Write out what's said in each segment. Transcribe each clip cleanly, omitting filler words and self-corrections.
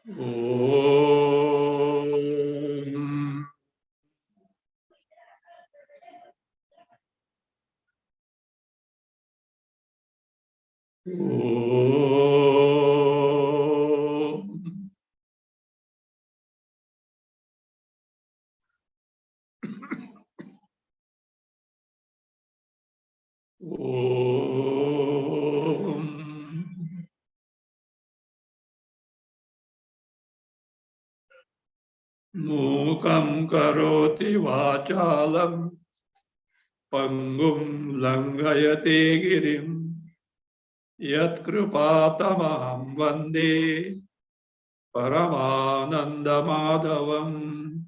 Om. Mukam karoti vachalam pangum langayate girim yat kripatamaham vande paramananda madhavam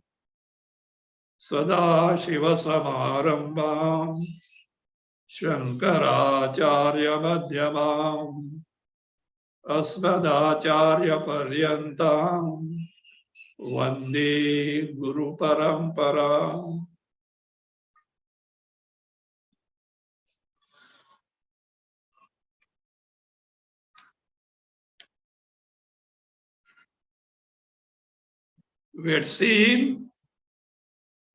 sada shiva samarambam shankaracharya madhyamam asmadacharya paryantam Vande Guru Parampara. We had seen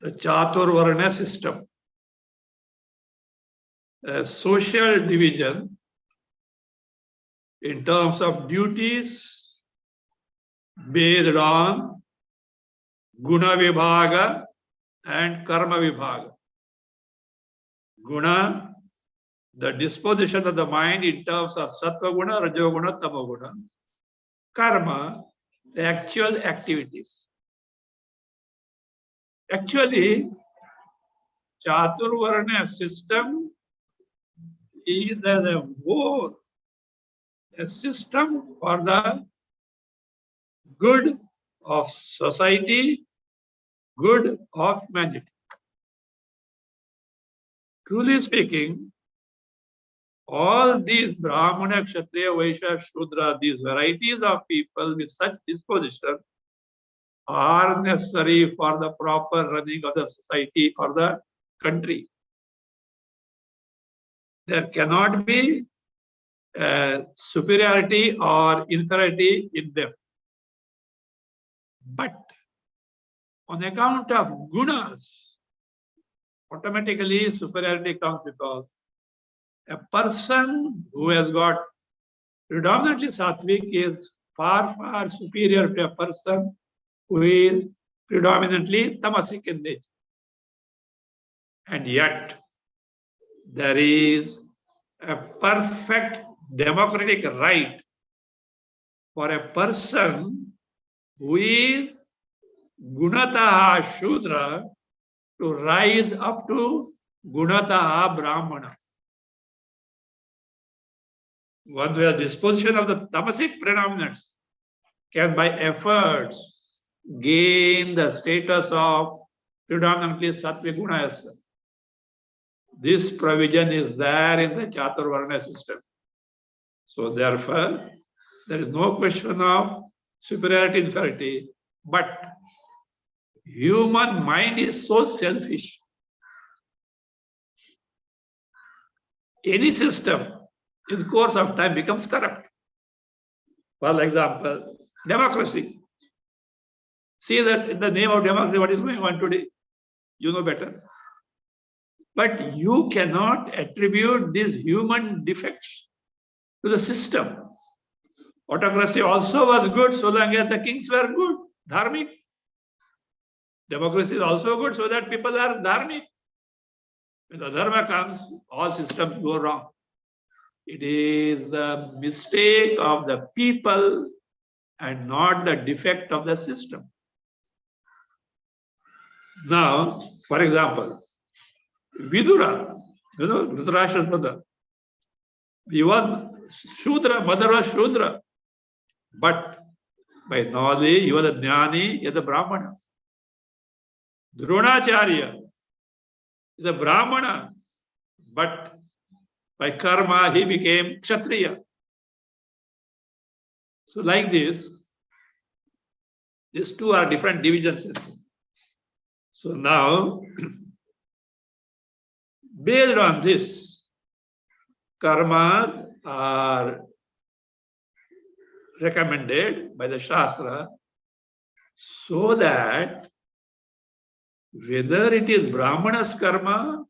the Chaturvarna system, a social division in terms of duties based on Guna Vibhaga and Karma Vibhaga. Guna, the disposition of the mind in terms of Sattva Guna, Rajo Guna, Tamo Guna. Karma, the actual activities. Actually, Chaturvarna system is a system for the good of society, good of humanity. Truly speaking, all these Brahmana, Kshatriya, Vaishya, Shudra, these varieties of people with such disposition are necessary for the proper running of the society or the country. There cannot be superiority or inferiority in them. But on account of gunas, automatically superiority comes because a person who has got predominantly sattvic is far, far superior to a person who is predominantly tamasic in nature. And yet, there is a perfect democratic right for a person who is gunataha shudra to rise up to gunataha brahmana. One where disposition of the tamasic predominance can by efforts gain the status of predominantly sattvic guna. This provision is there in the Chaturvarna system. So therefore, there is no question of superiority, inferiority, but human mind is so selfish. Any system in the course of time becomes corrupt. For example, democracy. See that in the name of democracy, what is going on today? You know better. But you cannot attribute these human defects to the system. Autocracy also was good so long as the kings were good, dharmic. Democracy is also good so that people are dharmic. When the dharma comes, all systems go wrong. It is the mistake of the people and not the defect of the system. Now, for example, Vidura, Dhritarashtra's mother, he was Shudra, mother was Shudra. But by knowledge, he was a Jnani, he was a Brahmana. Dronacharya is a Brahmana, but by karma, he became Kshatriya. So like this, these two are different divisions. So now, based on this, karmas are recommended by the Shastra, so that whether it is Brahmana's karma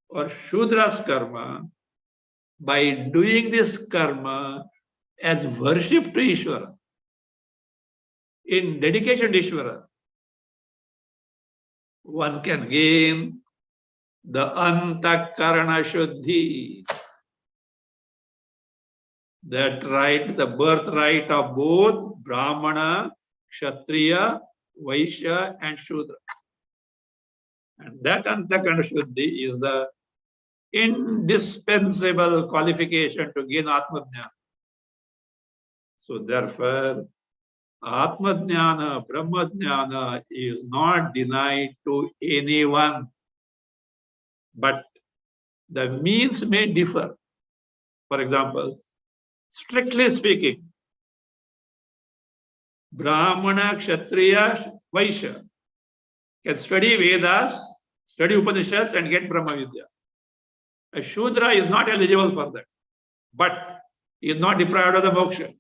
or Shudra's karma, by doing this karma as worship to Ishvara, in dedication to Ishvara, one can gain the antakarana shuddhi, that right, the birthright of both Brahmana, Kshatriya, Vaishya and Shudra. And that antakarana shuddhi is the indispensable qualification to gain Atmajnana. So therefore, Atmajnana, Brahmajnana is not denied to anyone, but the means may differ. For example, strictly speaking, Brahmana, Kshatriya, Vaishya can study Vedas, study Upanishads and get Brahma Vidya. A Shudra is not eligible for that, but he is not deprived of the moksha.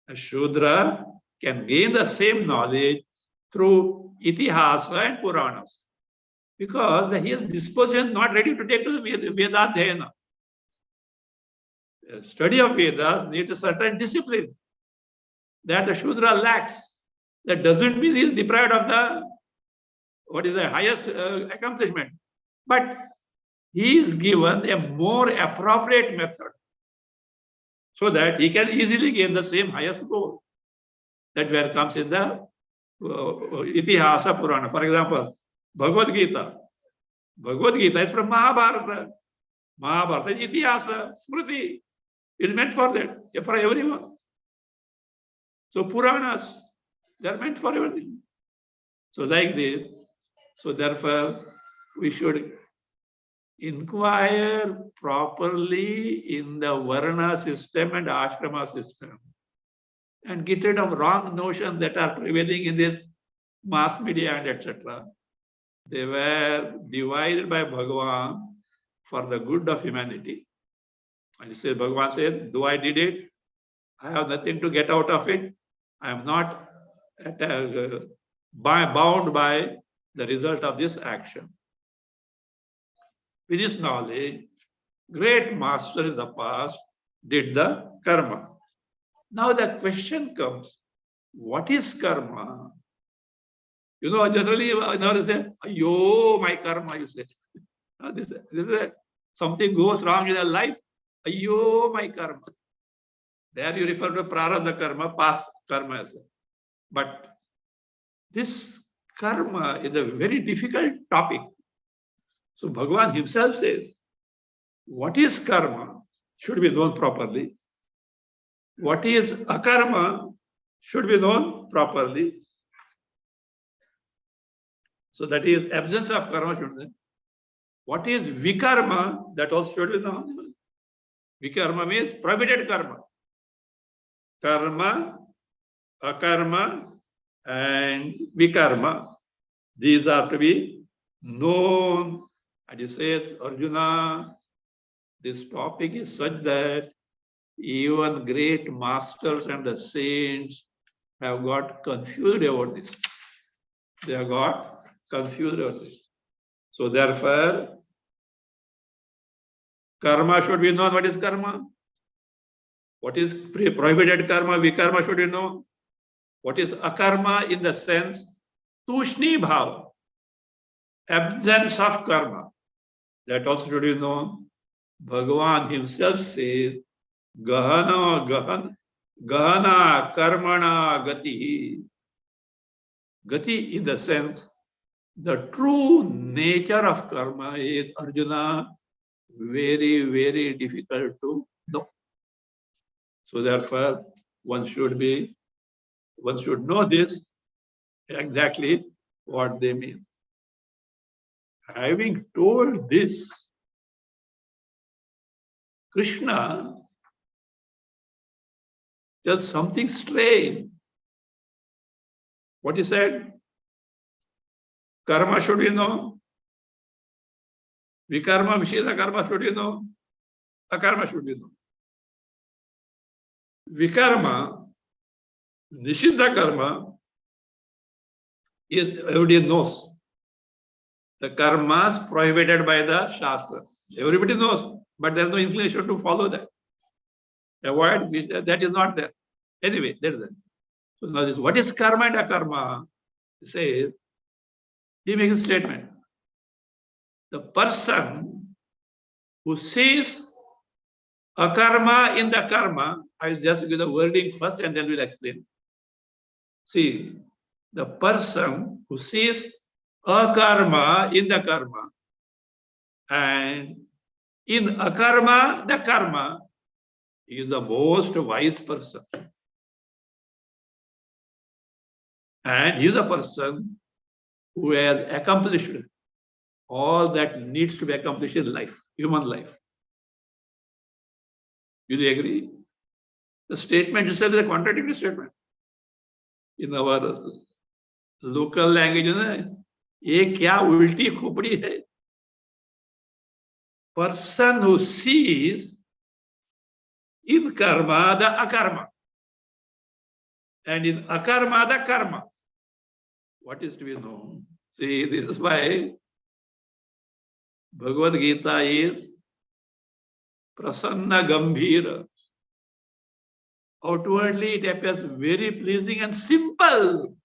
A Shudra can gain the same knowledge through Itihasa and Puranas, because his disposition not ready to take to the Vedadhyayana. The study of Vedas needs a certain discipline that the Shudra lacks. That doesn't mean he is deprived of the highest accomplishment, but he is given a more appropriate method so that he can easily gain the same highest goal. That where comes in the Itihasa Purana. For example, Bhagavad Gita. Bhagavad Gita is from Mahabharata. Mahabharata is Itihasa, Smriti. It is meant for that, for everyone. So Puranas, they are meant for everything. So like this, so therefore we should inquire properly in the Varna system and Ashrama system and get rid of wrong notions that are prevailing in this mass media and etc. They were devised by Bhagavan for the good of humanity. And Bhagavan says, though I did it, I have nothing to get out of it. I am not bound by the result of this action. With this knowledge, great masters in the past did the karma. Now the question comes, what is karma? You know, generally, now they say, "Ayyo, my karma," you say. This is something goes wrong in your life. Ayyo, my karma. There you refer to prarabdha karma, past karma as well. But this karma is a very difficult topic. So Bhagavan himself says, what is karma should be known properly. What is akarma should be known properly. So that is absence of karma should be known. What is vikarma, that also should be known. Vikarma means prohibited karma. Karma, akarma, and vikarma. These are to be known. And he says, Arjuna, this topic is such that even great masters and the saints have got confused about this. They have got confused about this. So therefore, karma should be known. What is karma? What is prohibited karma? Vikarma should be known. What is akarma in the sense tushni bhav, absence of karma? That also should be known. Bhagavan himself says, Gahana karmana gati. Gati in the sense, the true nature of karma is, Arjuna, very, very difficult to know. So therefore, one should know this, exactly what they mean. Having told this, Krishna does something strange. What he said? Karma should be known. Vikarma, Visheda karma should be known. Akarma should be known. Vikarma Nishiddha karma is, everybody knows. The karmas prohibited by the Shastras. Everybody knows, but there is no inclination to follow that. Avoid, that is not there. Anyway, that is it. So now this, what is karma and akarma? He says, he makes a statement. The person who sees akarma in the karma, I'll just give the wording first and then we'll explain. See, the person who sees akarma in the karma and in akarma, the karma, is the most wise person. And he is a person who has accomplished all that needs to be accomplished in life, human life. Do you agree? The statement itself is a contradictory statement. In our local language, ये क्या उल्टी खोपड़ी है? Person who sees in karma the akarma, and in akarma the karma. What is to be known? See, this is why Bhagavad Gita is prasanna gambhira. Outwardly, it appears very pleasing and simple,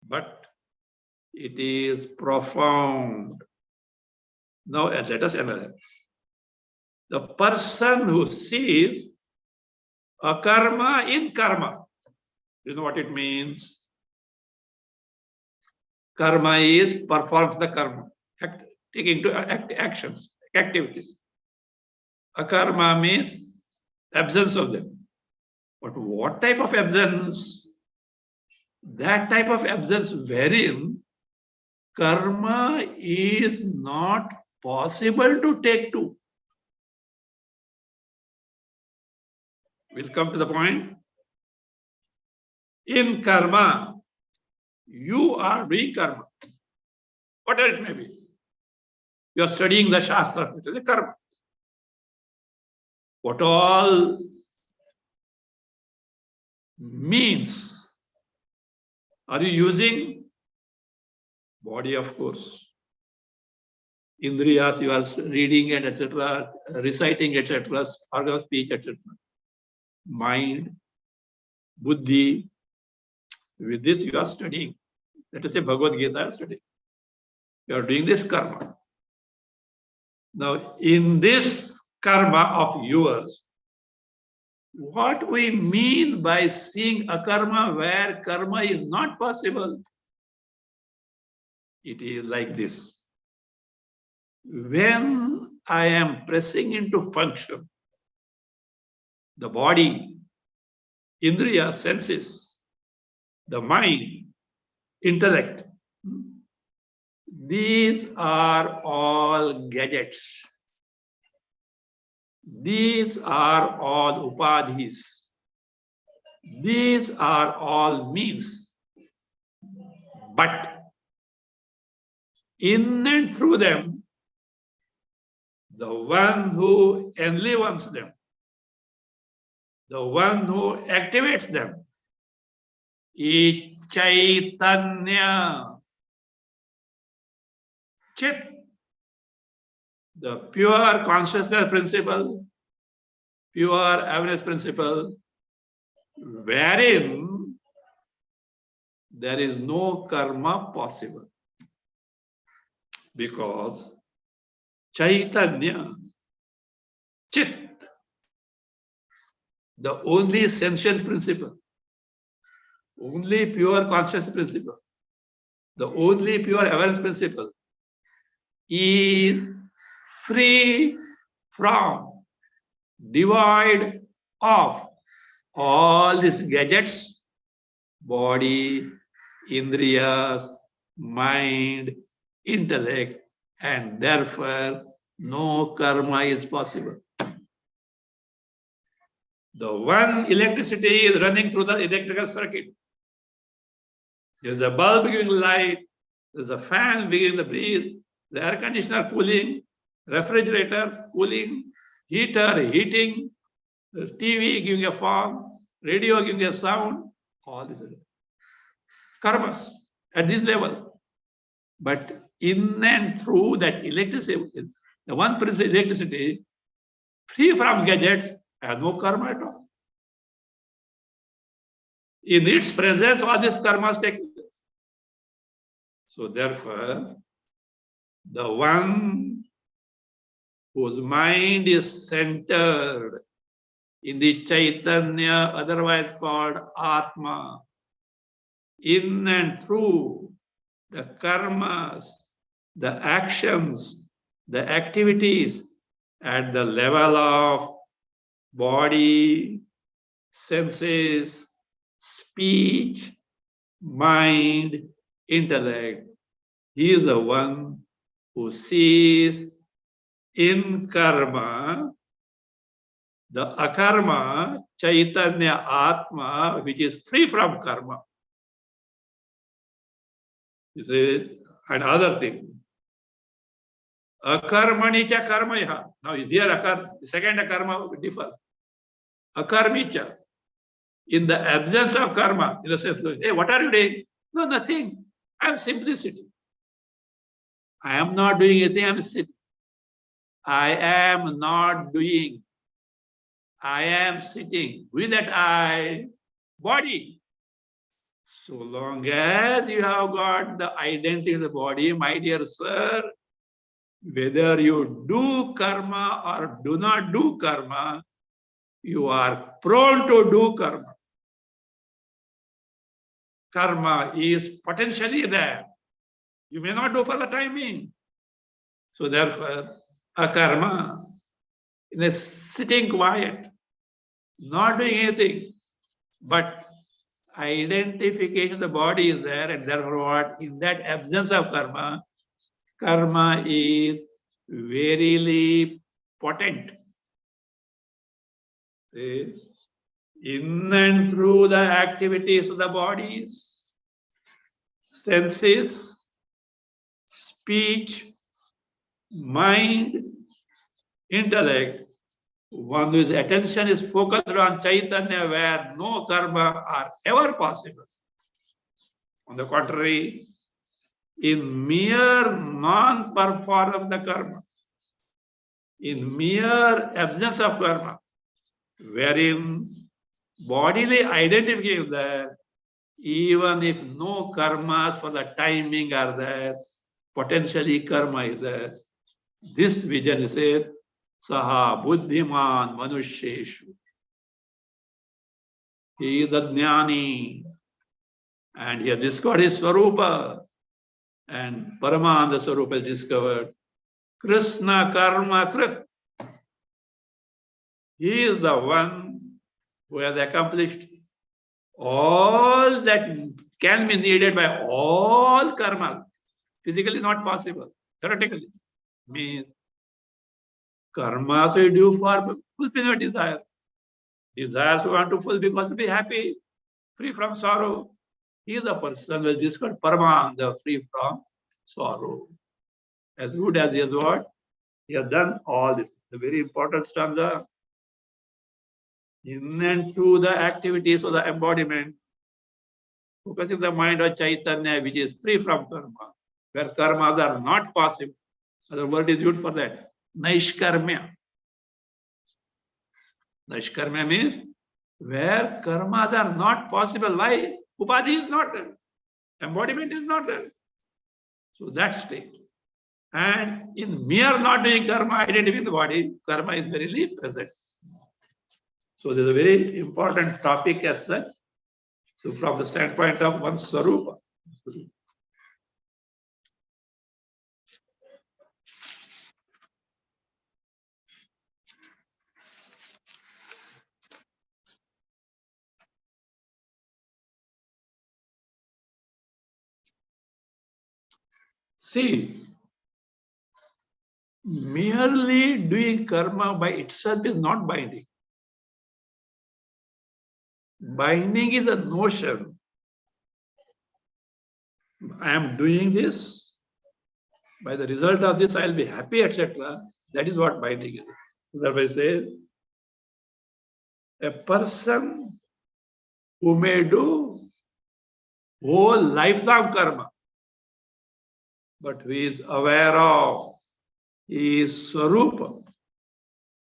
but it is profound. Now, let us analyze. The person who sees akarma in karma, you know what it means? Karma is performs the karma, taking to actions, activities. Akarma means absence of them. But what type of absence? That type of absence wherein karma is not possible to take to. We'll come to the point. In karma, you are doing karma, whatever it may be. You are studying the Shastra, it is a karma. What all means are you using? Body, of course. Indriyas, you are reading and etc., reciting, etc., organ of speech, etc. Mind, buddhi. With this, you are studying. Let us say Bhagavad Gita studying. You are doing this karma. Now, in this karma of yours, what we mean by seeing a karma where karma is not possible, it is like this. When I am pressing into function, the body, indriya, senses, the mind, intellect, these are all gadgets. These are all upadhis. These are all means. But in and through them, the one who enlivens them, the one who activates them, is Chaitanya. Chit, the pure consciousness principle, pure awareness principle, wherein there is no karma possible. Because Chaitanya, Chit, the only sentience principle, only pure consciousness principle, the only pure awareness principle, is free from, devoid of all these gadgets, body, indriyas, mind, intellect, and therefore no karma is possible. The one electricity is running through the electrical circuit. There's a bulb giving light, there's a fan giving the breeze, the air conditioner cooling, refrigerator cooling, heater heating, the TV giving a form, radio giving a sound, all these karmas at this level. But in and through that electricity, the one principle electricity, free from gadgets, has no karma at all. In its presence, all these karmas take place. So therefore, the one whose mind is centered in the Chaitanya, otherwise called Atma, in and through the karmas, the actions, the activities at the level of body, senses, speech, mind, intellect. He is the one who sees in karma the akarma, Chaitanya Atma, which is free from karma. You see, and other thing. Akarmanicha karmaya. Now here the second akarma will differ. Akarmicha. In the absence of karma, in the sense, hey, what are you doing? No, nothing. I am simply sitting. I am not doing anything, I am sitting. I am not doing. I am sitting with that I, body. So long as you have got the identity of the body, my dear sir, whether you do karma or do not do karma, you are prone to do karma. Karma is potentially there. You may not do for the time being. So therefore, a karma, in a sitting quiet, not doing anything, but identification of the body is there, and therefore what? In that absence of karma, karma is verily potent. See? In and through the activities of the bodies, senses, speech, mind, intellect, one whose attention is focused on Chaitanya, where no karma are ever possible. On the contrary, in mere non-performance of the karma, in mere absence of karma, wherein bodily identification is there, even if no karmas for the timing are there, potentially karma is there. This vision is said, Saha Buddhiman Manusheshu. He is the Jnani, and he has discovered his Swarupa, and Paramananda Swarupa is discovered. Krishna Karma Krit. He is the one who has accomplished all that can be needed by all karma. Physically not possible. Theoretically means karma so you do for fulfill your desire. Desires you want to fulfill because to be happy, free from sorrow. He is the person who is discovered Paramananda, free from sorrow. As good as he has what? He has done all this. The very important stanza. In and through the activities of the embodiment, focusing the mind on Chaitanya, which is free from karma, where karmas are not possible. The word is used for that. Naishkarmya. Naishkarmya means where karmas are not possible. Why? Upadhi is not there. Embodiment is not there. So that state. And in mere not doing karma, identifying the body, karma is verily present. So this is a very important topic as such. So from the standpoint of one's Swarupa. See, merely doing karma by itself is not binding. Binding is a notion. I am doing this. By the result of this, I will be happy, etc. That is what binding is. Otherwise, a person who may do whole lifelong karma, but who is aware of his Swarupa,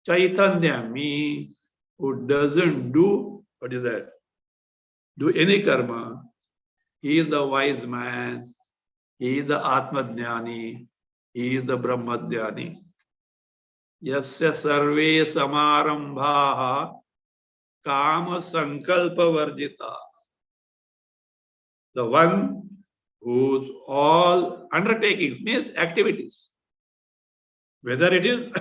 Chaitanya, me, who doesn't do, what is that? Do any karma. He is the wise man, he is the Atmadhyani, he is the Brahmadhyani. Yasya sarve samarambhaha kama sankalpa varjita. The one whose all undertakings means activities, whether it is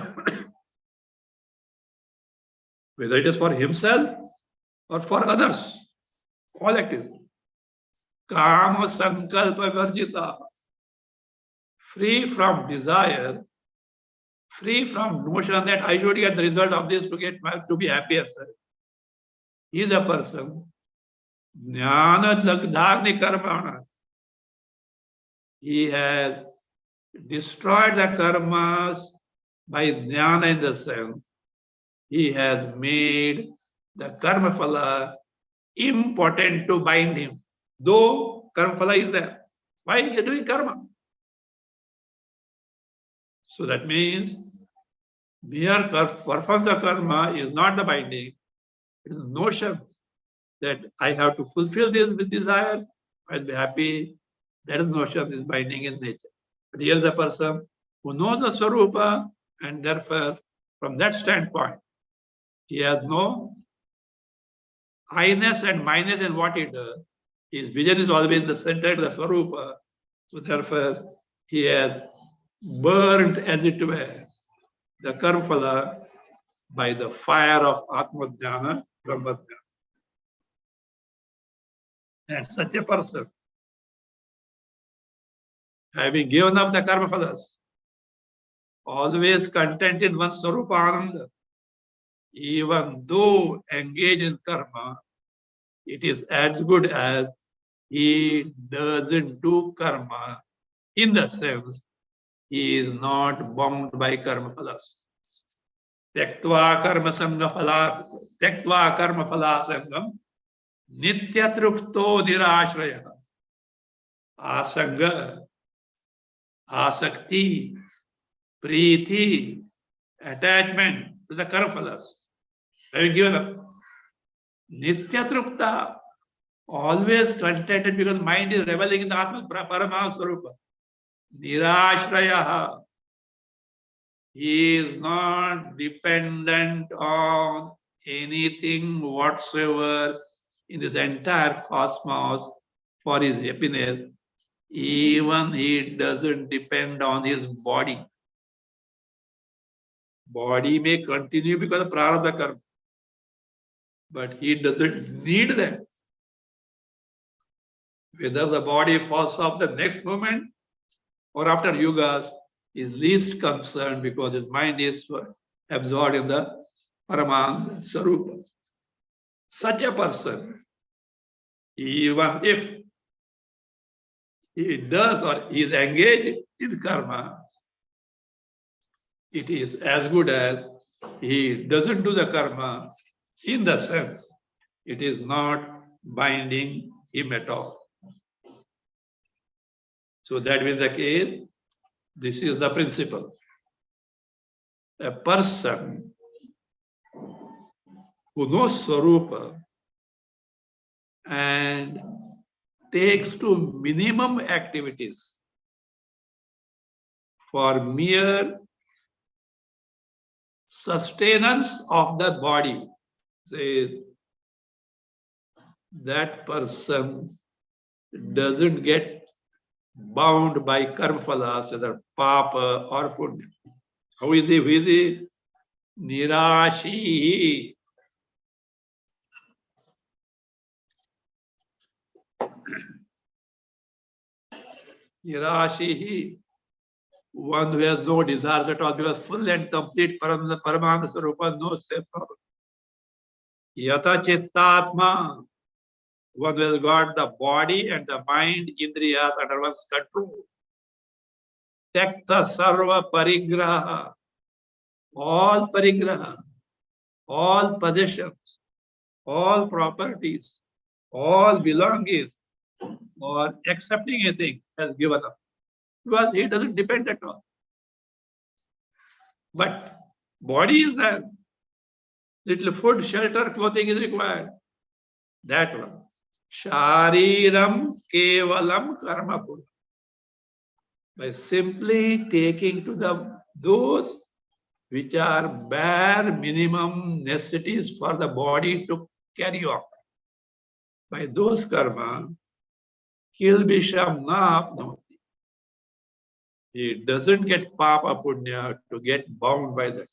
for himself or for others, all activities. Kama sankalpa varjita, free from desire, free from notion that I should get the result of this to be happier. He is a person. Jnana lagdhagni karmana. He has destroyed the karmas by jnana, in the sense he has made the karma phala impotent to bind him. Though karma phala is there. Why are you doing karma? So that means mere performance of karma is not the binding. It is the notion that I have to fulfill this with desire, I'll be happy. That is notion is binding in nature. But here is a person who knows the Swarupa, and therefore, from that standpoint, he has no I-ness and minus in what he does. His vision is always the center of the Swarupa. So therefore, he has burnt, as it were, the karmaphala by the fire of Atmadhyana, Brahmadhyana. And such a person, having given up the karma phalas, always content in one's Swarupa Ananda, even though engaged in karma, it is as good as he doesn't do karma, in the sense he is not bound by karma phalas. Tektva karma phala sangam nityatrukto nirashraya. Asanga, asakti, priti, attachment to the karma phalas. Having given up. Nityatrukta, always contented because mind is reveling in the Atma Parama Swarupa. Nirashraya, he is not dependent on anything whatsoever in this entire cosmos for his happiness. Even he doesn't depend on his body. Body may continue because of prarabdha karma, but he doesn't need that. Whether the body falls off the next moment or after yugas is least concerned, because his mind is absorbed in the Paramananda Sarupa. Such a person, even if he does or he is engaged in karma, it is as good as he doesn't do the karma, in the sense it is not binding him at all. So that is the case. This is the principle. A person who knows Swarupa and takes to minimum activities for mere sustenance of the body, says that person doesn't get bound by karma phalas, whether papa or punya. How is he? Who is he? Nirashi. Nirashi, one who has no desires at all, because full and complete Paramananda Swarupa, no self-problem. Yata Chittatma, one who has got the body and the mind, indriyas, under one's control. Tekta Sarva Parigraha, all parigraha, all possessions, all properties, all belongings or accepting a thing has given up. Because he doesn't depend at all. But body is there. Little food, shelter, clothing is required. That one. Shariram kevalam karma pura. By simply taking to those which are bare minimum necessities for the body to carry on. By those karma, kilbisham na apnoti. He doesn't get papa punya to get bound by that.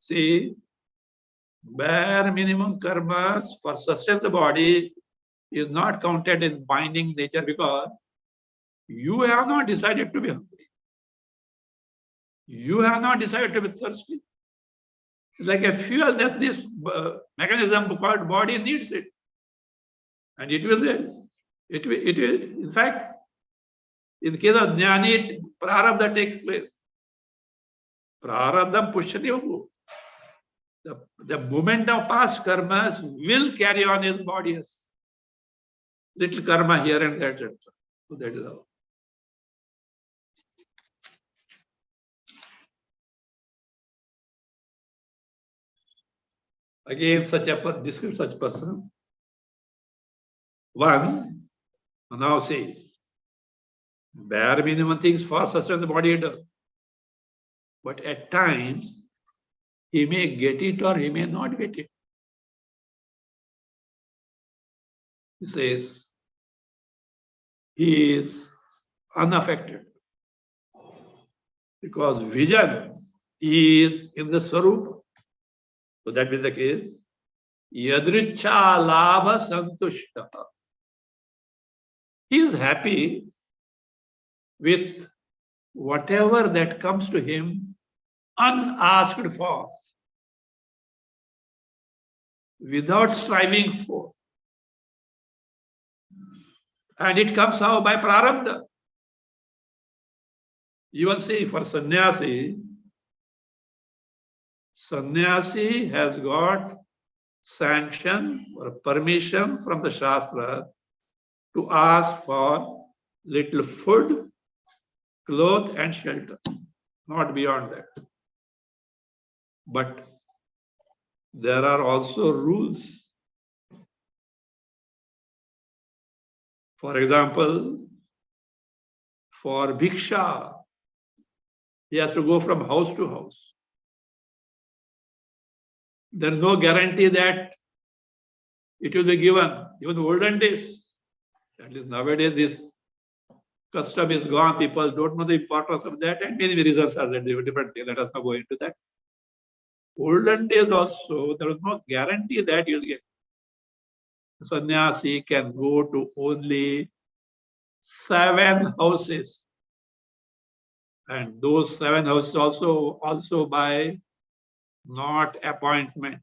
See, bare minimum karmas for sustain the body is not counted in binding nature because you have not decided to be hungry. You have not decided to be thirsty. Like a fuel that this mechanism called body needs it. And it will, in fact, in the case of Jnani, prarabdha takes place. Prarabdham pushyati. The movement of past karmas will carry on his body. Little karma here and there, etc. So that is how. Again, describe such person. One, now say, bare minimum things for sustain the body does. But at times, he may get it or he may not get it. He says, he is unaffected. Because vision is in the Swarupa. So that is the case. Yadricha labha santushta. He is happy with whatever that comes to him unasked for, without striving for. And it comes how? By prarabdha. You will see for sannyasi has got sanction or permission from the Shastra to ask for little food, cloth and shelter, not beyond that. But there are also rules. For example, for bhiksha, he has to go from house to house. There is no guarantee that it will be given. Even in the olden days, at least nowadays, this custom is gone. People don't know the importance of that, and many reasons are there. Different things. Let us not go into that. Olden days also, there was no guarantee that you'll get. Sannyasi can go to only 7 houses. And those 7 houses also by not appointment.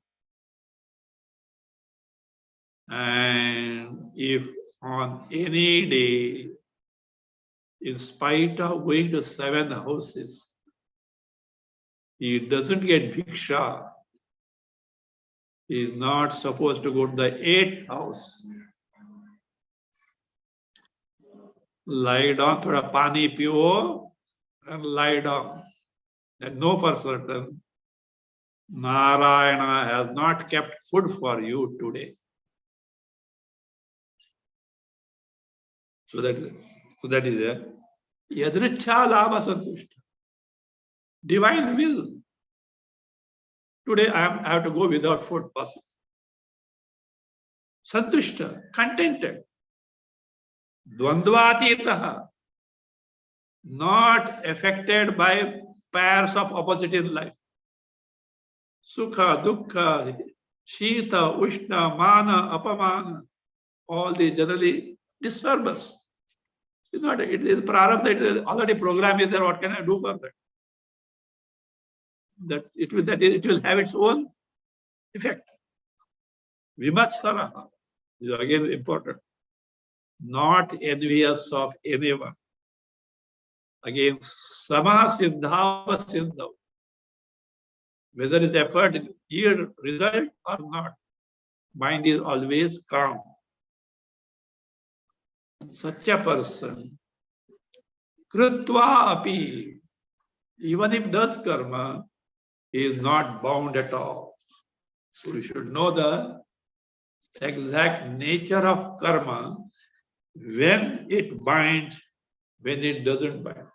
And if on any day, in spite of going to 7 houses, he doesn't get bhiksha, he is not supposed to go to the 8th house. Lie down, thoda pani piyo, and lie down. And know for certain, Narayana has not kept food for you today. So that is there. Yadricha labha santushta. Divine will. Today I have to go without food possible. Santushta, contented. Dvandvatitaha, not affected by pairs of opposite in life. Sukha, dukkha, shita, ushna, mana, apamana, all these generally disturb us. It's not, it is prarabdha, it is already programmed is there, what can I do for that? That it will have its own effect. Vimatsaraha is again important. Not envious of anyone. Again, samaha siddhava siddhav. Whether his effort yield result or not, mind is always calm. such a person, Krutva api, even if does karma, he is not bound at all. So we should know the exact nature of karma, when it binds, when it doesn't bind.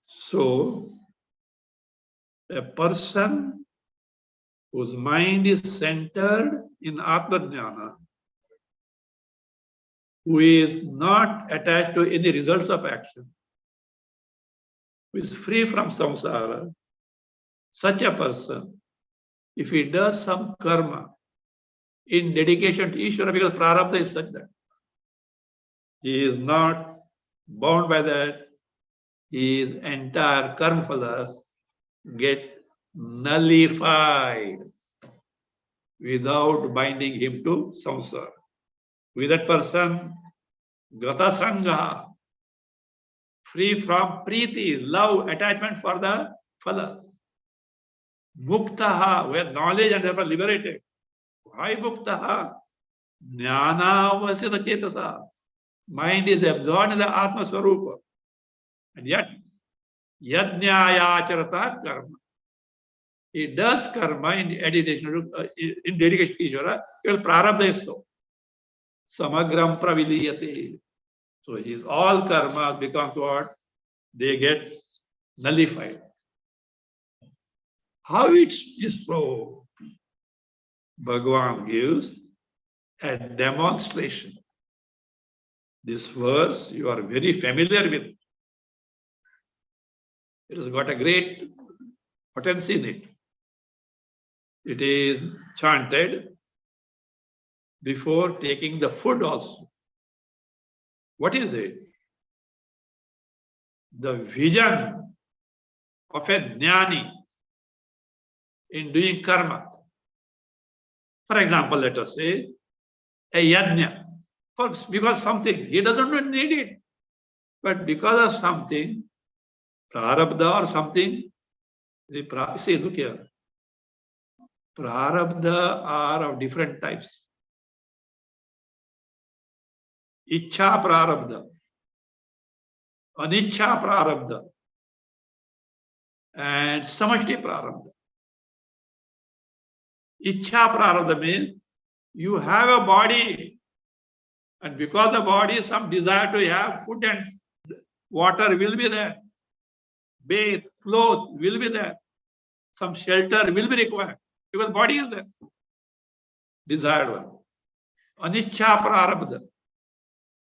So, a person whose mind is centered in Atma Jnana, who is not attached to any results of action, who is free from samsara, such a person, if he does some karma in dedication to Ishvara, because prarabdha is such that he is not bound by that, his entire karma phalas get nullified without binding him to samsara. With that person, gata sangha, free from priti, love, attachment for the phala. Muktaha, where knowledge and therefore liberated. Why muktaha? Jnana vasita chetasa. Mind is absorbed in the Atma Swarupa. And yet, yajnayacharata karma. He does karma in dedication to Ishvara, because prarabdha is so. Samagram praviliyate. So his all karma becomes what? They get nullified. How it is so? Bhagwan gives a demonstration. This verse you are very familiar with. It has got a great potency in it. It is chanted before taking the food also. What is it? The vision of a jnani in doing karma. For example, let us say a yajna. Because something, he doesn't need it. But because of something, prarabdha or something, see, look here. Prarabdha are of different types. Ichha prarabdha, anichha prarabdha, and samashti prarabdha. Ichha prarabdha means you have a body, and because the body, some desire to have food and water will be there. Bathe, clothes will be there. Some shelter will be required because body is there. Desired one. Anichha prarabdha.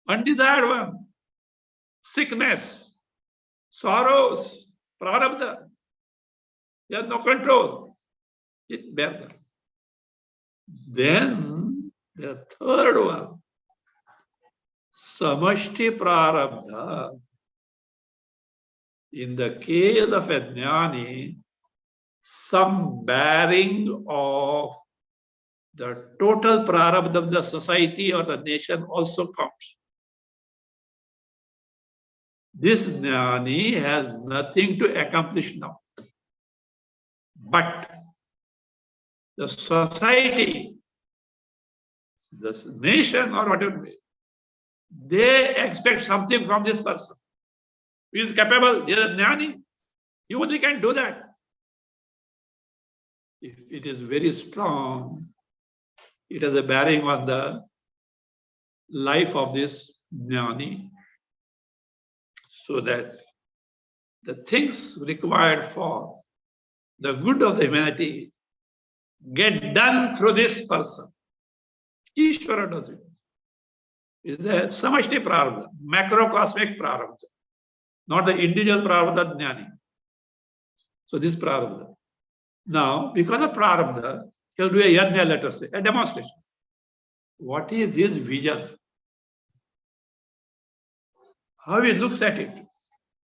Undesired one. Sickness, sorrows, prarabdha. You have no control. It bears them. Then the third one, samashti prarabdha. In the case of a jnani, some bearing of the total prarabdha of the society or the nation also counts. This jnani has nothing to accomplish now. But the society, the nation or whatever, they expect something from this person. He is capable, he is a jnani. You only can do that. If it is very strong, it has a bearing on the life of this jnani, so that the things required for the good of the humanity get done through this person. Ishvara does it. It is a samashti prarabdha, macrocosmic prarabdha, not the individual prarabdha jnani. So this prarabdha. Now, because of prarabdha, he'll do a yajna, let us say, a demonstration. What is his vision? How he looks at it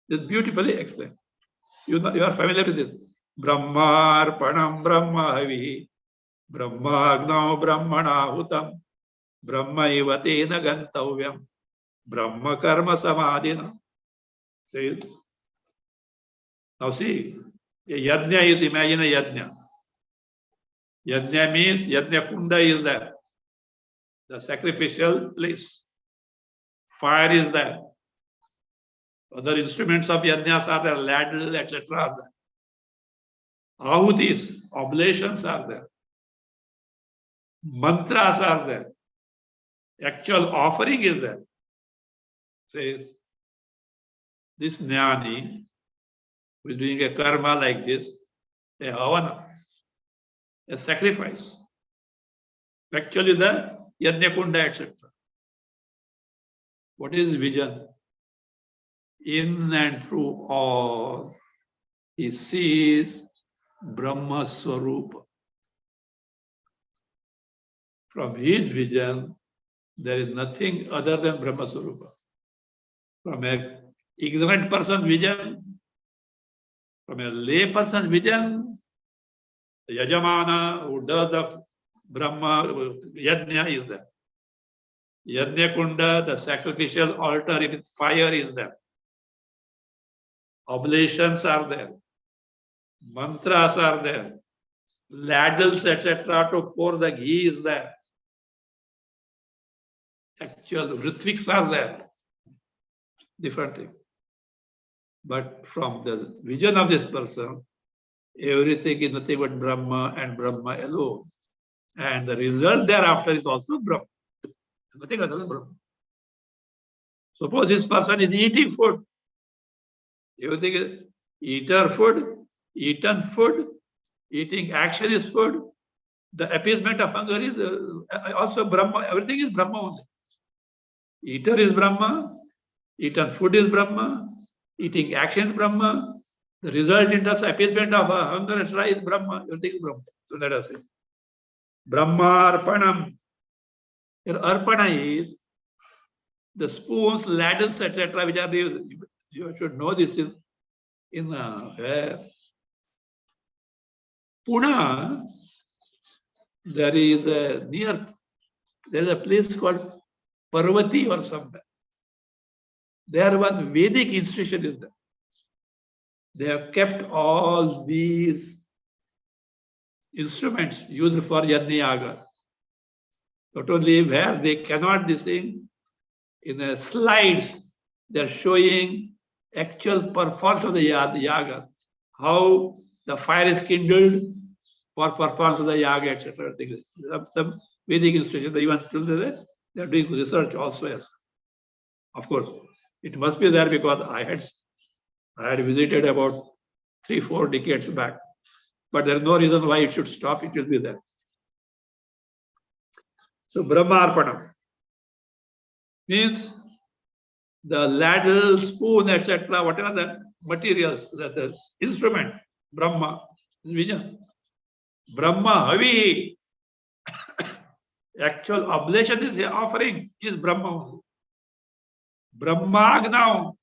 is beautifully explained. You are familiar with this. Brahmarpanam brahmahavi, brahmagno brahmanahutam, brahmaiva tena gantavyam, brahma karma samadhina. Says. Now see, a yajna is, imagine a yajna. Yajna means yajna kunda is there. the sacrificial place. Fire is there. Other instruments of yajnas are there, ladle, etc. are there. Ahutis, oblations are there. Mantras are there. Actual offering is there. Says, this jnani who is doing a karma like this, a havana, a sacrifice. Actually, the yajna kunda, etc. What is vision? In and through all, he sees Brahma Swarupa. From his vision, there is nothing other than Brahma Swarupa. From an ignorant person's vision, from a lay person's vision, the Yajamana who does the Brahma Yajna is there. Yajna Kunda, the sacrificial altar with fire is there. Oblations are there. Mantras are there. Ladles, etc. to pour the ghee is there. Actual ritviks are there. Different things. But from the vision of this person, everything is nothing but Brahma and Brahma alone. And the result thereafter is also Brahma. Nothing other than Brahma. Suppose this person is eating food. Everything is eater food, eaten food, eating action is food. The appeasement of hunger is also Brahma. Everything is Brahma only. Eater is Brahma, eaten food is Brahma, eating action is Brahma. The result in terms of appeasement of hunger etc. is Brahma. Everything is Brahma. So let us say. Brahma Arpanam. Your Arpana is the spoons, ladles, etc. which are used. You should know this in Pune. There is a place called Parvati or somewhere. There one Vedic institution is there. They have kept all these instruments used for Yajna-yagas. Not only where they cannot be seen, in the slides, they are showing actual performance of the yagas, how the fire is kindled for performance of the yaga, etc. Some Vedic institutions, even till today, they are doing research also. Yes. Of course, it must be there because I had visited about 3-4 decades back, but there is no reason why it should stop. It will be there. So Brahma Arpanam means the ladle, spoon, etc., whatever the materials, the instrument, Brahma, vision. Brahma Havi, actual oblation is offering, is Brahma. Brahma now,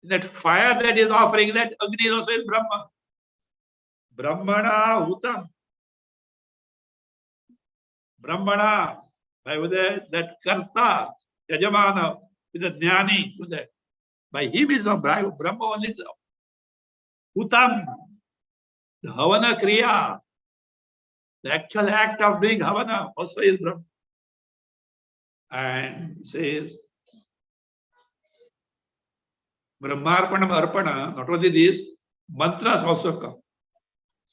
that fire that is offering, that Agni also is Brahma. Brahmana Hutam. Brahmana, that Karta, Yajamana, with a Jnani, by him is not Brahma only. Hutam, the Havana Kriya, the actual act of doing Havana also is Brahma. And says, Brahmarpanam Arpana, not only this, mantras also come.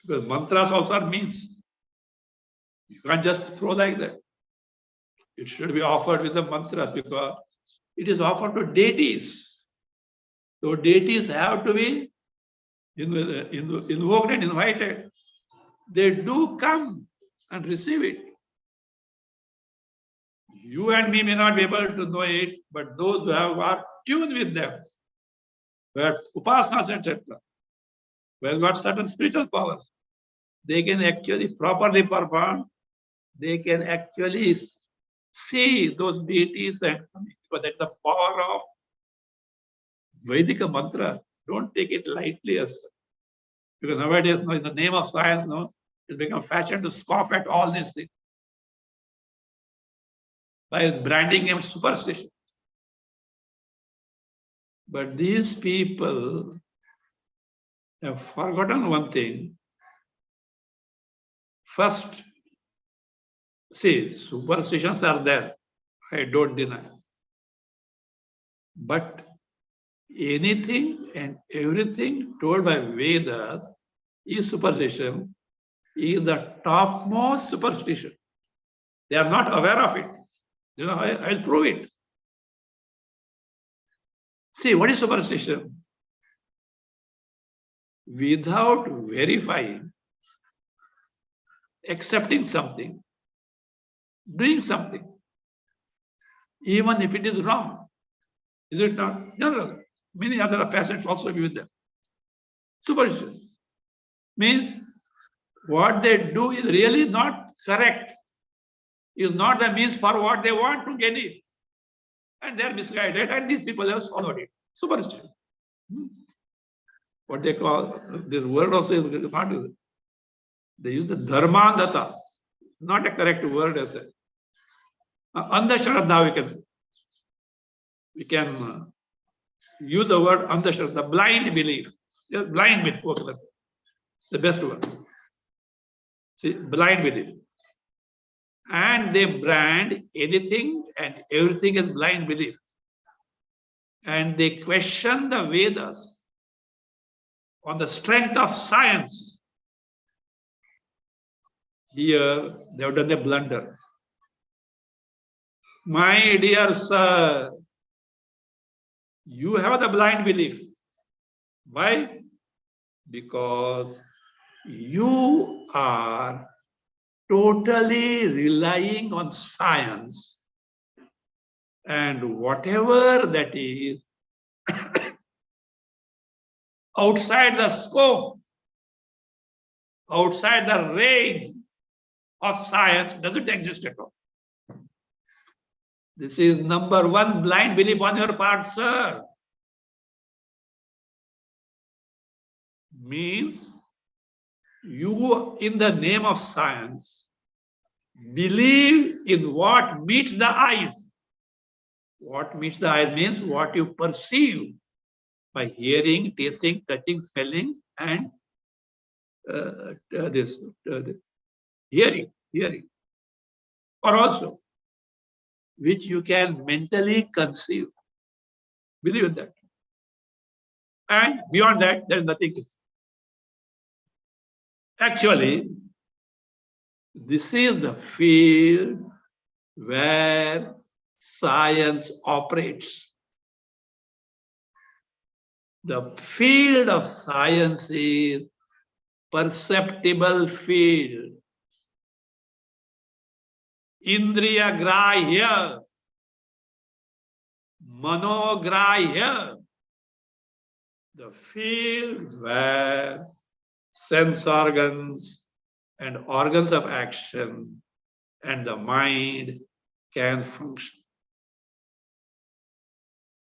Because mantras also means. You can't just throw like that. It should be offered with the mantras because it is offered to deities. So deities have to be invoked and invited. They do come and receive it. You and me may not be able to know it, but those who are tuned with them, who have upasanas, etc., who have got certain spiritual powers, they can actually properly perform. They can actually see those deities and but that's the power of Vedic mantra. Don't take it lightly, as because nowadays, in the name of science, it's become fashion to scoff at all these things by branding them superstition. But these people have forgotten one thing. First, See, superstitions are there. I don't deny. But anything and everything told by Vedas is superstition, is the topmost superstition. They are not aware of it. You know, I'll prove it. See, what is superstition? Without verifying, accepting something, doing something, even if it is wrong. Is it not? No. Many other facets also be with them. Superstition means what they do is really not correct, is not the means for what they want to get it. And they are misguided, and these people have followed it. Superstition. What they call, this word also is not, they use the dharmandata, not a correct word as a andhashraddha, we can say. We can use the word andhashraddha, blind belief. Just blind belief, the best word. See, blind belief. And they brand anything and everything as blind belief. And they question the Vedas on the strength of science. Here, they have done a blunder. My dear sir, you have the blind belief. Why? Because you are totally relying on science, and whatever that is outside the scope, outside the range of science doesn't exist at all. This is number one blind belief on your part, sir. Means you, in the name of science, believe in what meets the eyes. What meets the eyes means what you perceive by hearing, tasting, touching, smelling, and hearing, or also which you can mentally conceive. Believe in that. And beyond that, there is nothing. Actually, this is the field where science operates. The field of science is perceptible field. Indriya grahya, manograhya. The field where sense organs and organs of action and the mind can function.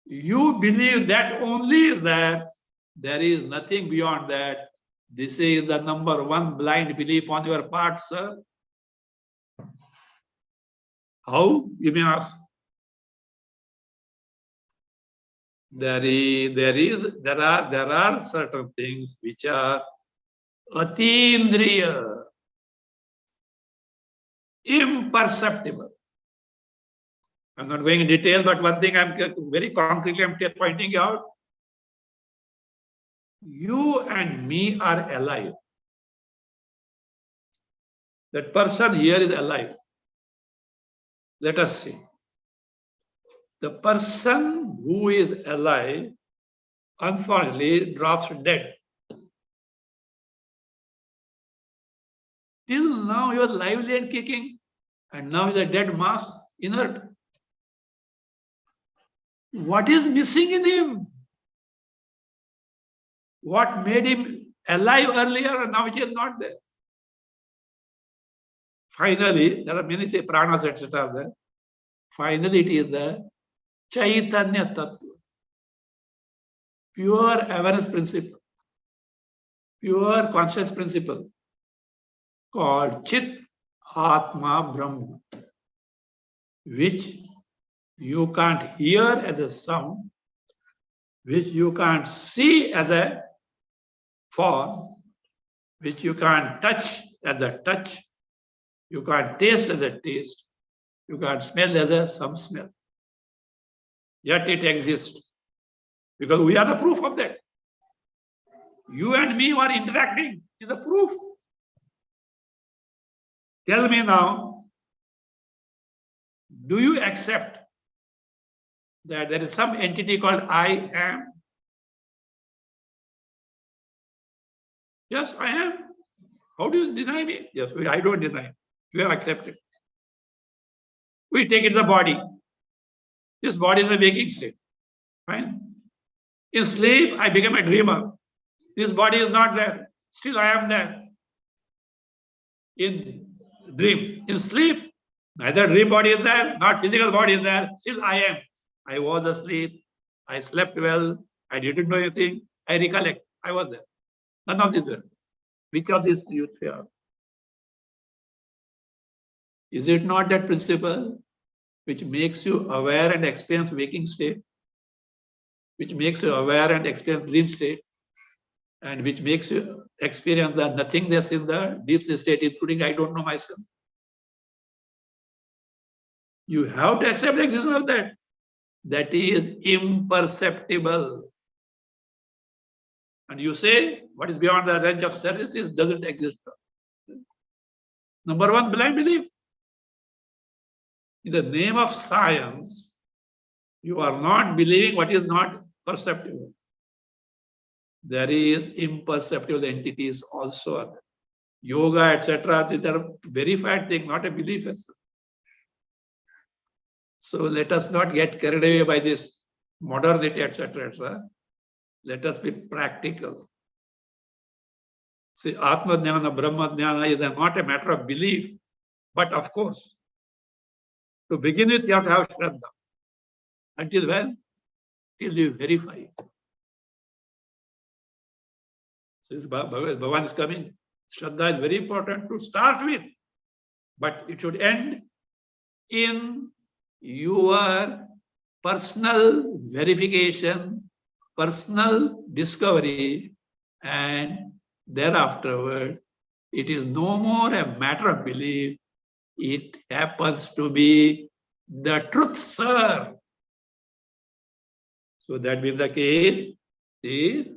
You believe that only is that, there is nothing beyond that. This is the number one blind belief on your part, sir. How? You may ask. There are certain things which are atindriya, imperceptible. I'm not going in detail, but one thing I'm very concretely I'm pointing out. You and me are alive. That person here is alive. Let us see. The person who is alive, unfortunately, drops dead. Till now, he was lively and kicking, and now he is a dead mass, inert. What is missing in him? What made him alive earlier and now which is not there? Finally, there are many pranas, etc. there. Finally, it is the Chaitanya Tattva, pure awareness principle, pure conscious principle, called Chit Atma Brahma, which you can't hear as a sound, which you can't see as a form, which you can't touch as a touch, You can't taste as a taste. You can't smell as a some smell. Yet it exists. Because we are the proof of that. You and me are interacting is the proof. Tell me now, do you accept that there is some entity called I am? Yes, I am. How do you deny me? Yes, I don't deny. You have accepted. We take it the body. This body is a waking state. Fine. In sleep, I become a dreamer. This body is not there. Still, I am there. In dream, in sleep, neither dream body is there, not physical body is there. Still, I am. I was asleep. I slept well. I didn't know anything. I recollect. I was there. None of this. Which of these you fear? Is it not that principle which makes you aware and experience waking state, which makes you aware and experience dream state, and which makes you experience the nothingness in the deep sleep state, including I don't know myself? You have to accept the existence of that. That is imperceptible. And you say, what is beyond the range of services doesn't exist. Number one, blind belief. In the name of science, you are not believing what is not perceptible. There is imperceptible entities also. Yoga, etc. These are verified things, not a belief. So let us not get carried away by this modernity, etc. etc. Let us be practical. See, Atma Jnana, Brahma Jnana is not a matter of belief, but of course, to begin with, you have to have Shraddha. Until when? Till you verify it. So Bhagavan is coming. Shraddha is very important to start with, but it should end in your personal verification, personal discovery, and thereafterward, it is no more a matter of belief. It happens to be the truth, sir. So that being the case, see,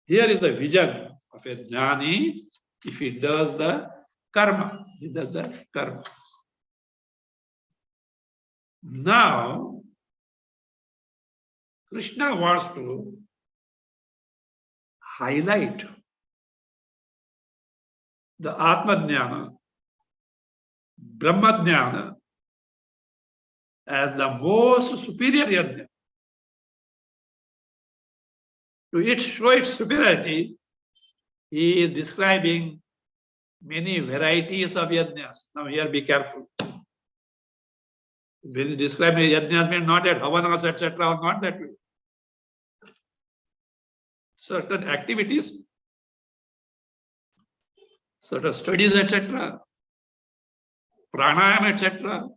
here is the vision of a jnani if he does the karma. He does the karma. Now, Krishna wants to highlight the Atma Jnana, Brahma Jnana as the most superior yajna. To show its superiority, he is describing many varieties of yajnas. Now here be careful. When he describes yajnas, means not that havanas, etc., not that way. Certain activities, certain studies, etc., pranayama, etc.,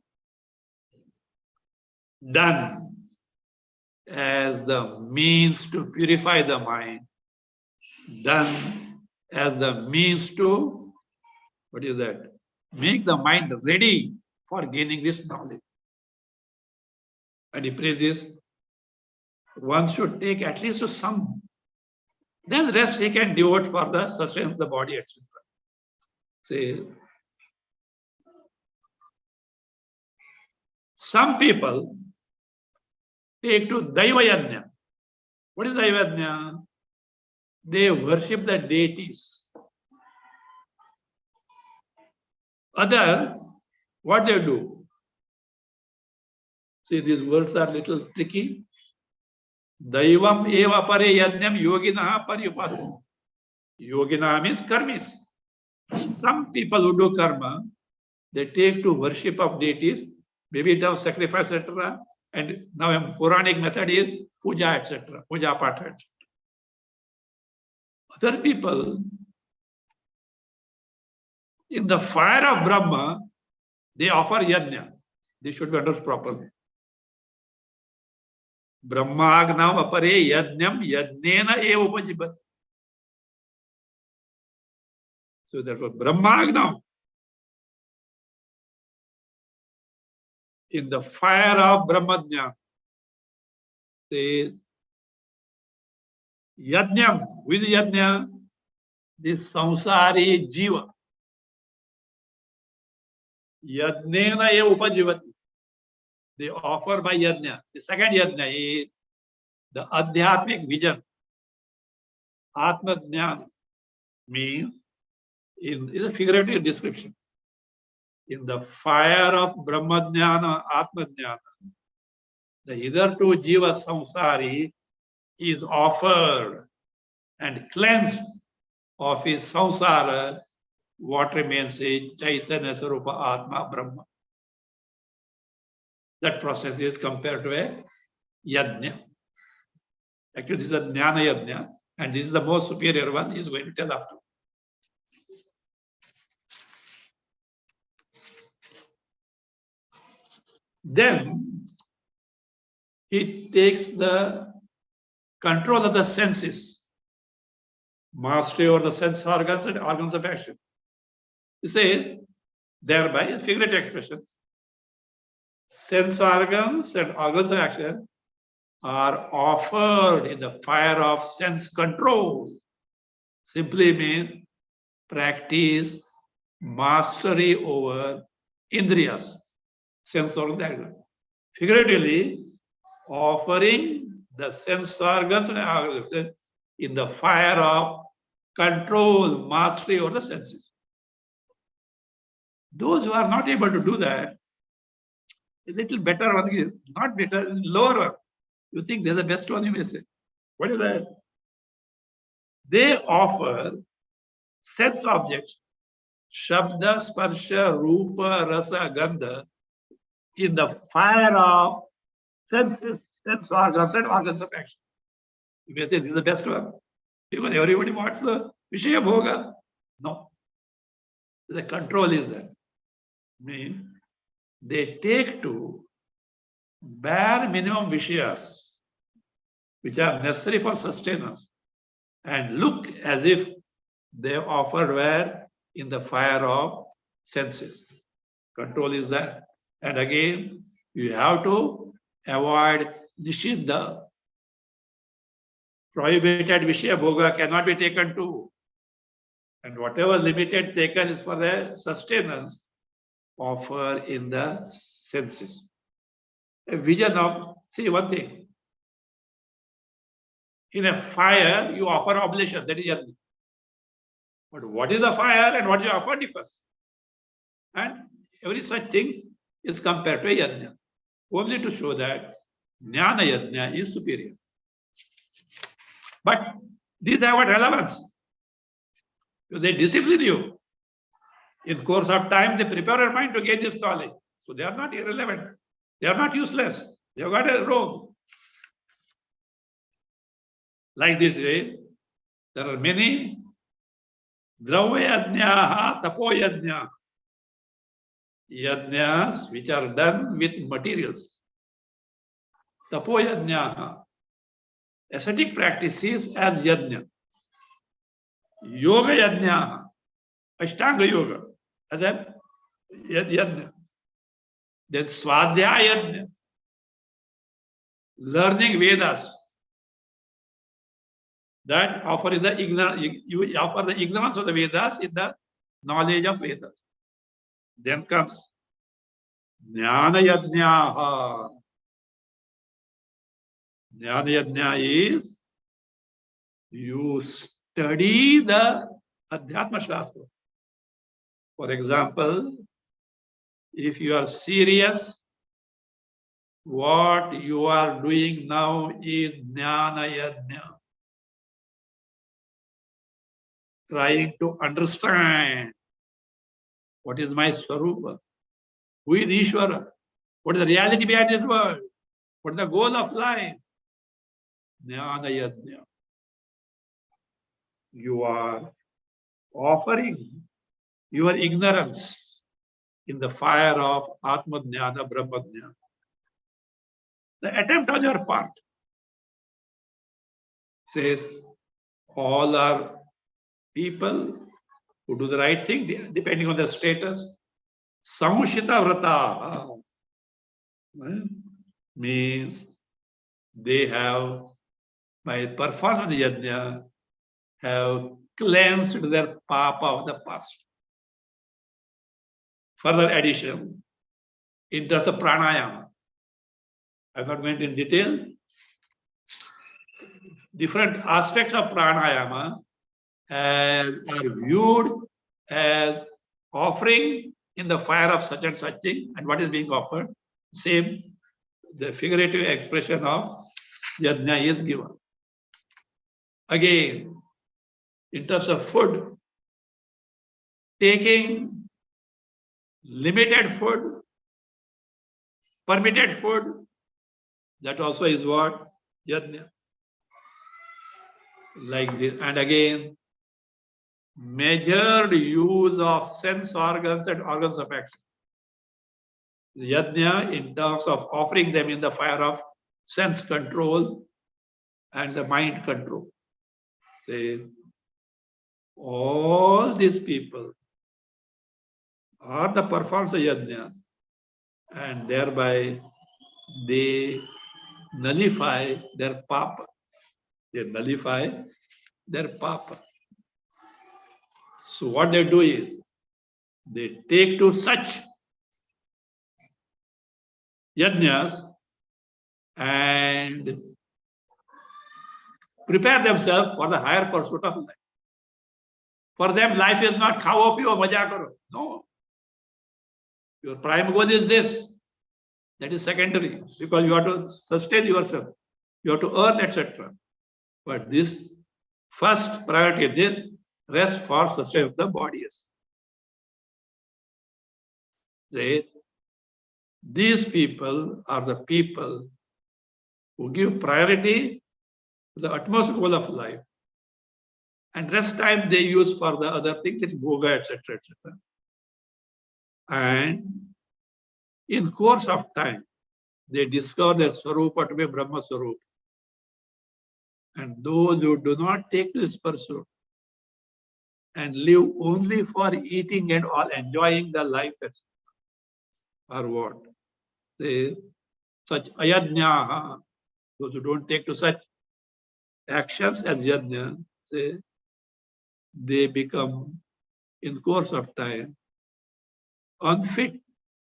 done as the means to purify the mind, done as the means to, what is that? Make the mind ready for gaining this knowledge. And he praises, one should take at least some, then rest he can devote for the sustenance of the body, etc. Say, some people take to Daiva Yajna. What is Daiva Yajna? They worship the deities. Others, what they do? See, these words are little tricky. Daivam eva pare yajnam yoginaha paryupasu. Yoginaha means karmis. Some people who do karma, they take to worship of deities, maybe it of sacrifice, etc. And now a Puranic method is puja, etc. Puja patha, etc. Other people, in the fire of Brahma, they offer yajna. This should be understood properly. Brahmagnam apare yajnam yajnena eva upajibat. So therefore, Brahmagnam, in the fire of Brahmajnana. Says Yajnam, with Yajna, this samsari jiva. Yajnena ye upajivati. They offer by Yajna. The second Yajna is the Adhyatmic vision. Atma Jnana means, in a figurative description, in the fire of Brahma Jnana, Atma Jnana, the hitherto Jiva Samsari is offered and cleansed of his samsara. What remains is Chaitanya Sarupa Atma Brahma. That process is compared to a Yajna. Actually, this is a Jnana Yajna, and this is the most superior one. He is going to tell after. Then he takes the control of the senses, mastery over the sense organs and organs of action. He says, thereby, figurative expression, sense organs and organs of action are offered in the fire of sense control. Simply means practice mastery over indriyas, sense organs. Figuratively, offering the sense organs and organs in the fire of control, mastery over the senses. Those who are not able to do that, a little better one is not better, lower one. You think they're the best one, you may say. What is that? They offer sense objects, Shabda, Sparsha, Rupa, Rasa, Gandha, in the fire of senses, sense organs and organs of action. You may say this is the best one. Because everybody wants the Vishaya Bhoga. No. The control is there. Means they take to bare minimum Vishayas, which are necessary for sustenance, and look as if they offered were in the fire of senses. Control is there. And again, you have to avoid Nishiddha. Prohibited Vishaya Bhoga cannot be taken to. And whatever limited taken is for the sustenance, offer in the senses. A vision of, see one thing. In a fire, you offer oblation, that is yajna. But what is the fire and what you offer differs. And every such thing is compared to a yajna. Only to show that jnana yajna is superior. But these have what relevance. They discipline you. In course of time, they prepare your mind to gain this knowledge. So they are not irrelevant. They are not useless. They have got a role. Like this way, there are many dravya yajna, tapo yajna. Yajnas which are done with materials. Tapo yajna. Ascetic practices as yajna. Yoga yajna. Ashtanga yoga. As a yajna. Then swadhyaya yajna. Learning Vedas. That offer is the ignorance. You offer the ignorance of the Vedas in the knowledge of Vedas. Then comes Jnana Yajna. Jnana Yajna is you study the Adhyatma Shastra. For example, if you are serious, what you are doing now is Jnana Yajna. Trying to understand what is my Swarupa, who is Ishvara, what is the reality behind this world, what is the goal of life. Jnana Yajna. You are offering your ignorance in the fire of Atma Jnana, Brahma Jnana. The attempt on your part says all are people who do the right thing depending on their status. Samushita Vrata. Means they have, by performance of the yajna, have cleansed their papa of the past. Further addition, in terms of pranayama, I have not went in detail. Different aspects of pranayama are viewed as offering in the fire of such and such thing, and what is being offered, same, the figurative expression of yajna is given. Again, in terms of food, taking limited food, permitted food, that also is what? Yajna. Like this. And again, measured use of sense organs and organs of action. Yajna in terms of offering them in the fire of sense control and the mind control. Say, all these people are the performers of yajnas, and thereby they nullify their papa. They nullify their papa. So what they do is, they take to such yajnas and prepare themselves for the higher pursuit of life. For them, life is not khao piyo maja karo. No. Your prime goal is this. That is secondary, because you have to sustain yourself. You have to earn, etc. But this first priority is this, rest for sustain the bodies. These people are the people who give priority to the utmost goal of life, and rest time they use for the other things, yoga, etc., etc. And in course of time, they discover their Swarupa to be Brahma Swarupa. And those who do not take this pursuit and live only for eating and all, enjoying the life, are what? They, such ayajna, those who don't take to such actions as yajna, they become, in course of time, unfit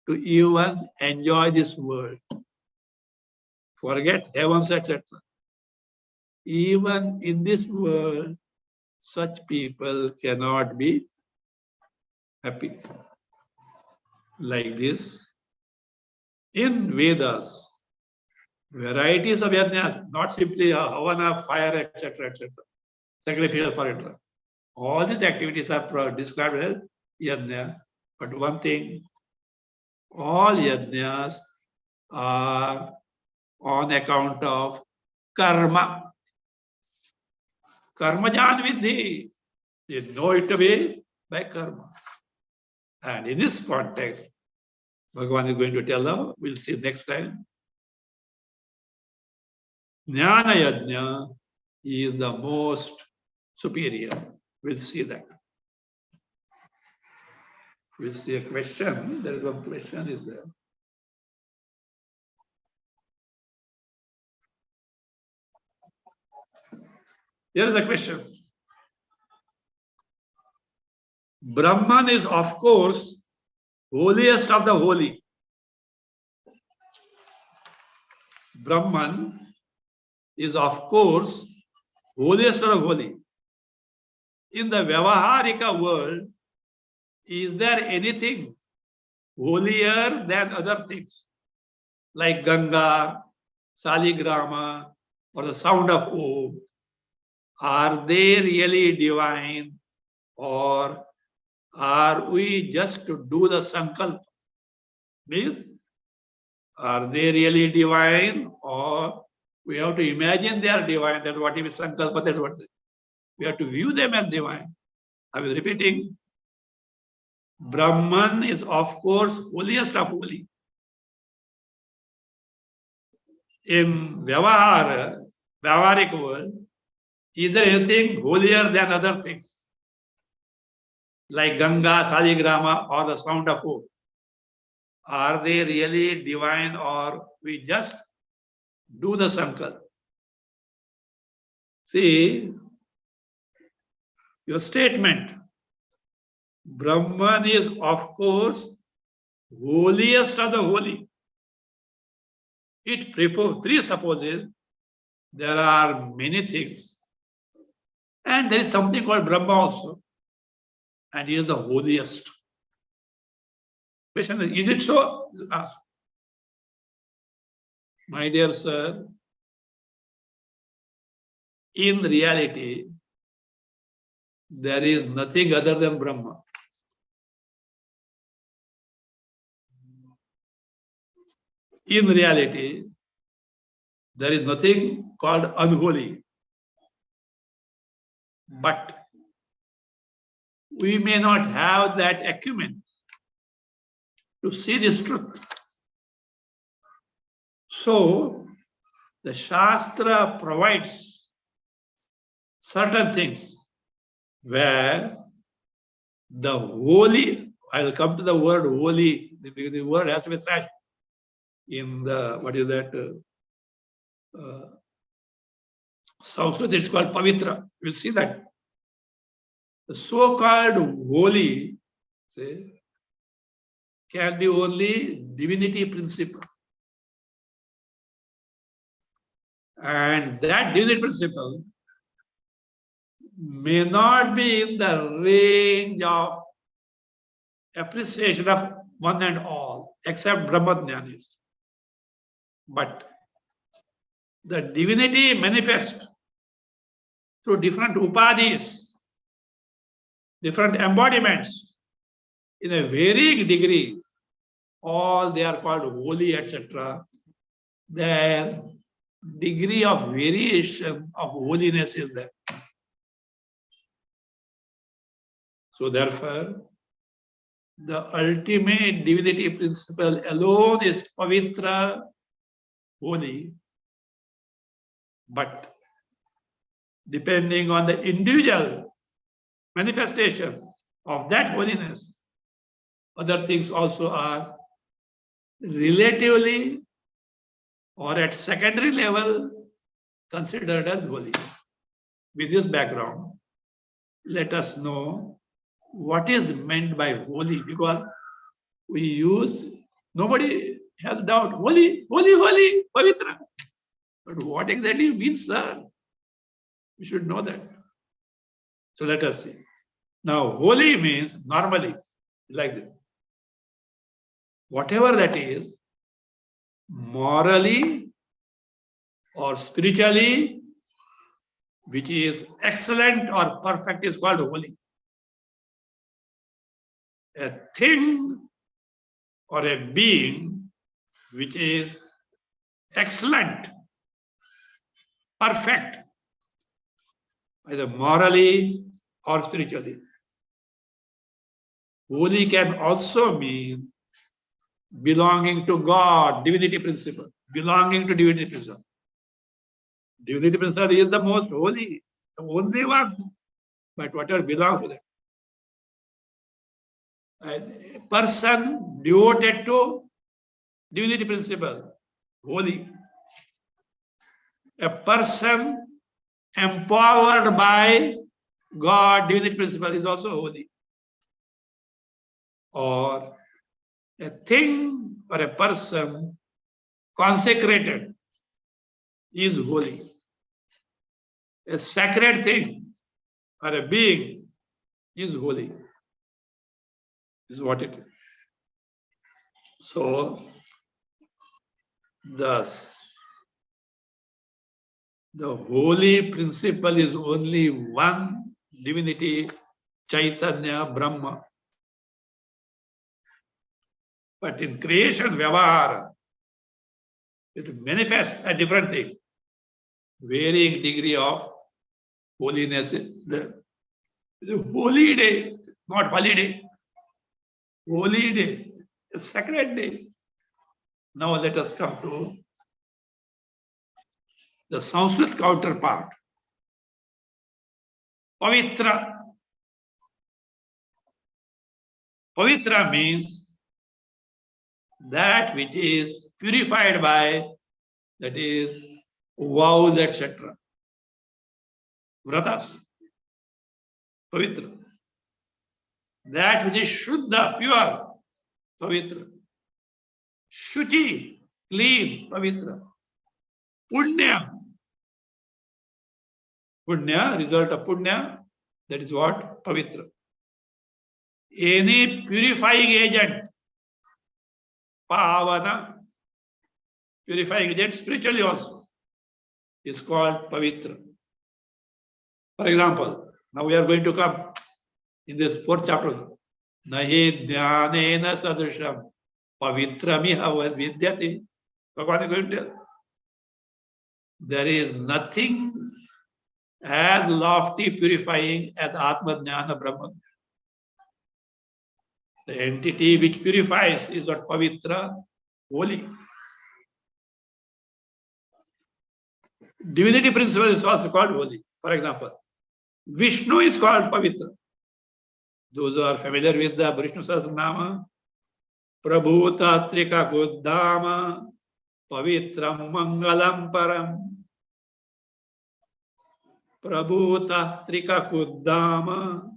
to even enjoy this world. Forget heavens, etc. Even in this world, such people cannot be happy. Like this, in Vedas, varieties of yajnas, not simply a havana, fire, etc., etc., sacrificial for it. All these activities are described as yajna. But one thing, all yajnas are on account of karma. Karma jan vidhi. You know it to be by karma. And in this context, Bhagwan is going to tell them, we'll see next time. Jnana yajna is the most superior. We'll see that. We'll see a question. There is one question, is there? Here is a question. Brahman is, of course, holiest of the holy. Brahman is, of course, holiest of the holy. In the Vyavaharika world, is there anything holier than other things? Like Ganga, Saligrama, or the sound of Om? Are they really divine, or are we just to do the sankalpa? Means, are they really divine, or we have to imagine they are divine? That's what is sankalpa, that's what we have to view them as divine. I was repeating, Brahman is, of course, holiest of holy. In Vyavaharik world, is there anything holier than other things? Like Ganga, Saligrama, or the sound of Om? Are they really divine, or we just do the sankalp? See, your statement, Brahman is of course holiest of the holy. It presupposes there are many things, and there is something called Brahma also, and he is the holiest. Question is it so? Ask. My dear sir, in reality, there is nothing other than Brahma. In reality, there is nothing called unholy. But we may not have that acumen to see this truth. So, the Shastra provides certain things where the holy, I will come to the word holy, the word has to be trashed in the, what is that? Sanskrit, it's called Pavitra. We'll see that. The so-called holy, say, can be only divinity principle. And that divinity principle may not be in the range of appreciation of one and all, except Brahmajnanis. But the divinity manifests through different upadhis, different embodiments, in a varying degree. All they are called holy, etc. Their degree of variation of holiness is there. So therefore, the ultimate divinity principle alone is pavitra, holy. But depending on the individual manifestation of that holiness, other things also are relatively or at secondary level considered as holy. With this background, let us know what is meant by holy, because we use, nobody has doubt, holy, holy, holy, pavitra. But what exactly means, sir? We should know that. So let us see. Now, holy means normally like this. Whatever that is, morally or spiritually, which is excellent or perfect, is called holy. A thing or a being which is excellent, perfect, either morally or spiritually. Holy can also mean belonging to God, divinity principle, belonging to divinity principle. Divinity principle is the most holy, the only one, but whatever belongs to that. A person devoted to divinity principle, holy. A person empowered by God, divinity principle, is also holy. Or a thing or a person consecrated is holy. A sacred thing or a being is holy. This is what it is. So, thus, the holy principle is only one divinity, Chaitanya, Brahma. But in creation, Vyavahara, it manifests a different thing, varying degree of holiness. The holy day, not holiday, holy day, a sacred day. Now let us come to the Sanskrit counterpart, Pavitra. Pavitra means that which is purified by, that is, vows, etc. Vratas, pavitra. That which is shuddha, pure, pavitra. Shuchi, clean, pavitra. Punya, punya, result of punya, that is what? Pavitra. Any purifying agent, pavana, purifying agent spiritually also, is called pavitra. For example, now we are going to come in this fourth chapter. Nahi dhyanena sadrisham pavitramiha vidyate. Bhagwan is going to tell. There is nothing as lofty purifying as Atma Jnana Brahma. The entity which purifies is what? Pavitra, holy. Divinity principle is also called holy. For example, Vishnu is called Pavitra. Those who are familiar with the Vishnu Sahasranama, Prabhuta Trika Guddhama, Pavitram Mangalam Param. Prabhuta Trika Guddhama,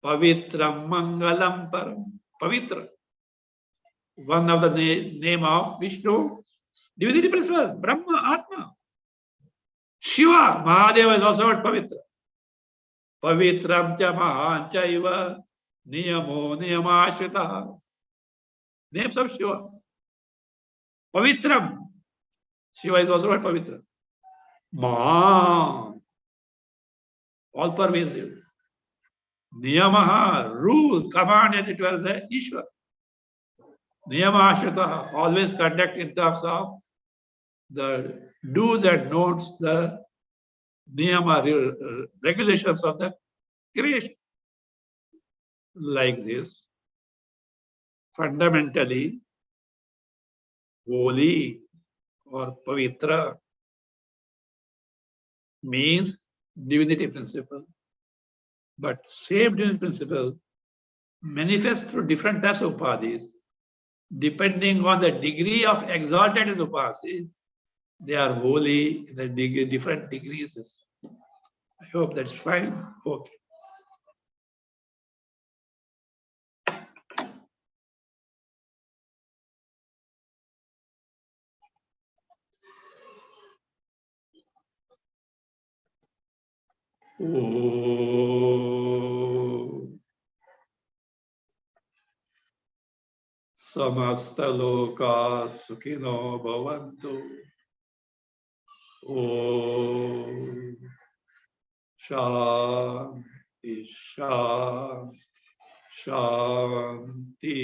Pavitram Mangalam Param. Pavitra. One of the name of Vishnu, divinity principle, Brahma, Atma. Shiva, Mahadeva is also called Pavitra. Pavitram cha mahanchaiva niyamo niyamashita. Names of Shiva. Pavitram. Shiva is also called Pavitra. Maha. All pervasive. Niyamaha, rule, command, as it were, the Ishwar. Niyamashita, always conduct in terms of the do's and don'ts, the niyama, regulations of the creation. Like this, fundamentally, holy or pavitra means divinity principle. But same divinity principle manifests through different types of upadhis. Depending on the degree of exalted in upasi, they are holy in the different degrees. I hope that's fine. Okay. Samasta loka sukhino bhavantu. Om Shanti Shanti Shanti.